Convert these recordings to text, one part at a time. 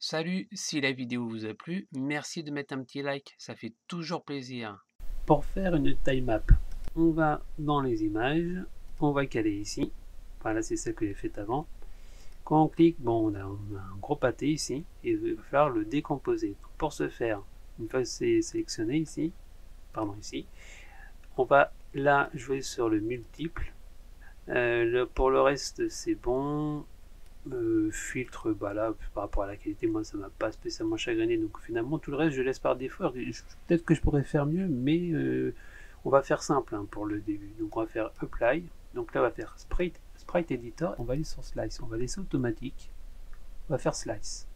Salut, si la vidéo vous a plu, merci de mettre un petit like, ça fait toujours plaisir. Pour faire une time map, on va dans les images, on va caler ici. Voilà, c'est celle que j'ai faite avant. Quand on clique, bon, on a un gros pâté ici et il va falloir le décomposer. Pour ce faire, une fois que c'est sélectionné ici, ici, on va là jouer sur le multiple. Pour le reste, c'est bon. Filtre, bah là, par rapport à la qualité, moi ça m'a pas spécialement chagriné, donc finalement tout le reste je laisse par défaut. Peut-être que je pourrais faire mieux, mais on va faire simple hein, pour le début. Donc on va faire Apply, donc là on va faire Sprite Editor, on va aller sur Slice, on va laisser automatique, on va faire Slice.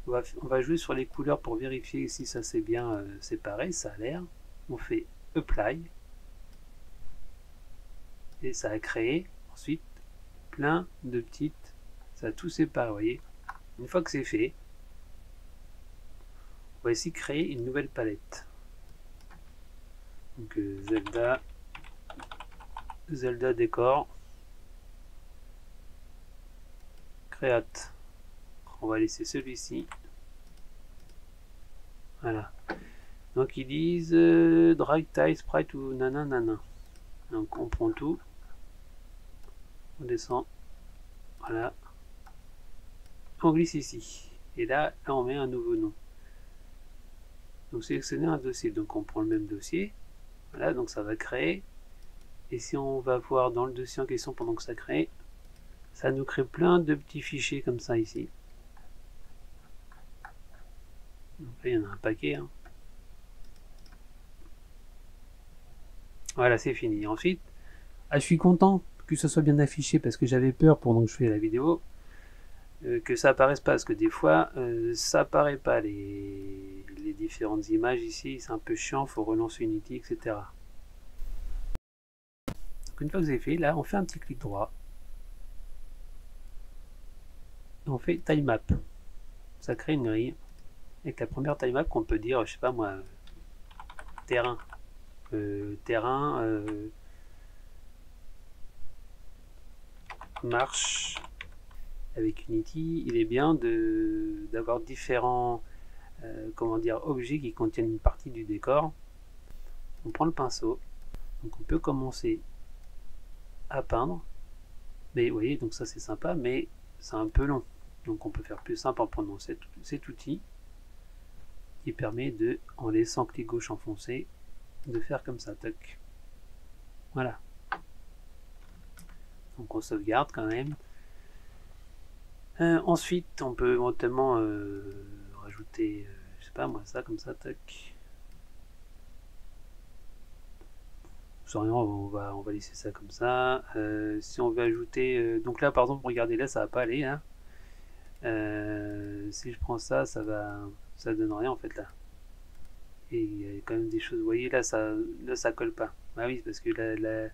On va jouer sur les couleurs pour vérifier si ça c'est bien séparé, ça a l'air. On fait Apply, et ça a créé ensuite plein de petites, ça a tout séparé, vous voyez. Une fois que c'est fait, on va ici créer une nouvelle palette. Donc Zelda décor, create. On va laisser celui-ci. Voilà. Donc ils disent drag tile sprite ou nanana. Donc on prend tout, on descend, voilà, on glisse ici. Et là on met un nouveau nom. Donc sélectionner un dossier, donc on prend le même dossier. Voilà, donc ça va créer. Et si on va voir dans le dossier en question pendant que ça crée, ça nous crée plein de petits fichiers comme ça ici. Donc là, il y en a un paquet. Hein. Voilà, c'est fini. Ensuite, je suis content que ça soit bien affiché parce que j'avais peur pendant que je fais la vidéo que ça apparaisse pas. Parce que des fois, ça apparaît pas les différentes images ici. C'est un peu chiant, il faut relancer Unity, etc. Donc une fois que c'est fait, là, on fait un petit clic droit. Et on fait Time Map. Ça crée une grille. Avec la première time map qu'on peut dire, je sais pas moi, terrain. Marche avec Unity, il est bien d'avoir différents comment dire, objets qui contiennent une partie du décor. On prend le pinceau, donc on peut commencer à peindre, mais vous voyez, donc ça c'est sympa, mais c'est un peu long. Donc on peut faire plus simple en prenant cet outil qui permet de, en laissant clic gauche enfoncé, de faire comme ça, tac. Voilà. Donc on sauvegarde quand même. Ensuite, on peut éventuellement rajouter, je sais pas moi, ça comme ça, tac. Sans rien, on va laisser ça comme ça. Si on veut ajouter, donc là par exemple, regardez là, ça va pas aller. Hein. Si je prends ça, ça donne rien en fait là. Et il y a quand même des choses, vous voyez là, ça colle pas. Ah oui, parce que la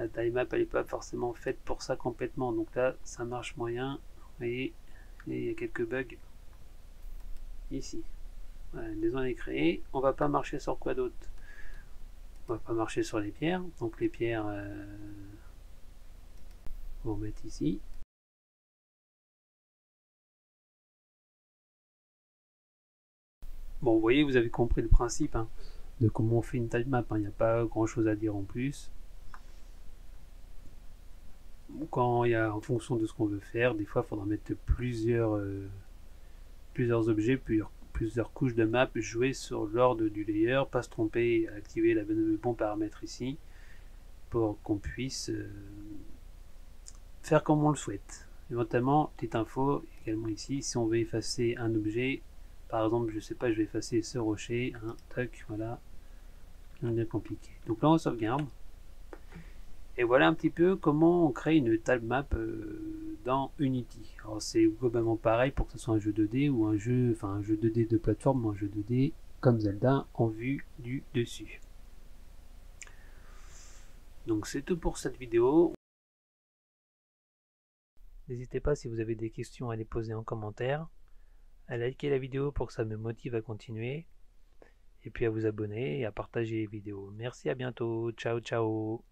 time map elle est pas forcément faite pour ça complètement. Donc là, ça marche moyen. Vous voyez, et il y a quelques bugs ici. Voilà, une maison est créée. On va pas marcher sur quoi d'autre? On va pas marcher sur les pierres. Donc les pierres, on va mettre ici. Bon, vous voyez, vous avez compris le principe hein, de comment on fait une time map. Il n'y a pas grand chose à dire en plus. Quand il y a, en fonction de ce qu'on veut faire, des fois il faudra mettre plusieurs objets, plusieurs couches de map, jouer sur l'ordre du layer, pas se tromper, activer le bon paramètre ici pour qu'on puisse faire comme on le souhaite. Éventuellement, petite info également ici, si on veut effacer un objet, par exemple, je sais pas, je vais effacer ce rocher, hein, tac, voilà, bien compliqué. Donc là on sauvegarde. Et voilà un petit peu comment on crée une time map dans Unity. Alors c'est globalement pareil pour que ce soit un jeu 2D ou un jeu 2D de plateforme ou un jeu 2D comme Zelda en vue du dessus. Donc c'est tout pour cette vidéo. N'hésitez pas si vous avez des questions à les poser en commentaire, à liker la vidéo pour que ça me motive à continuer, et puis à vous abonner et à partager les vidéos. Merci, à bientôt, ciao ciao.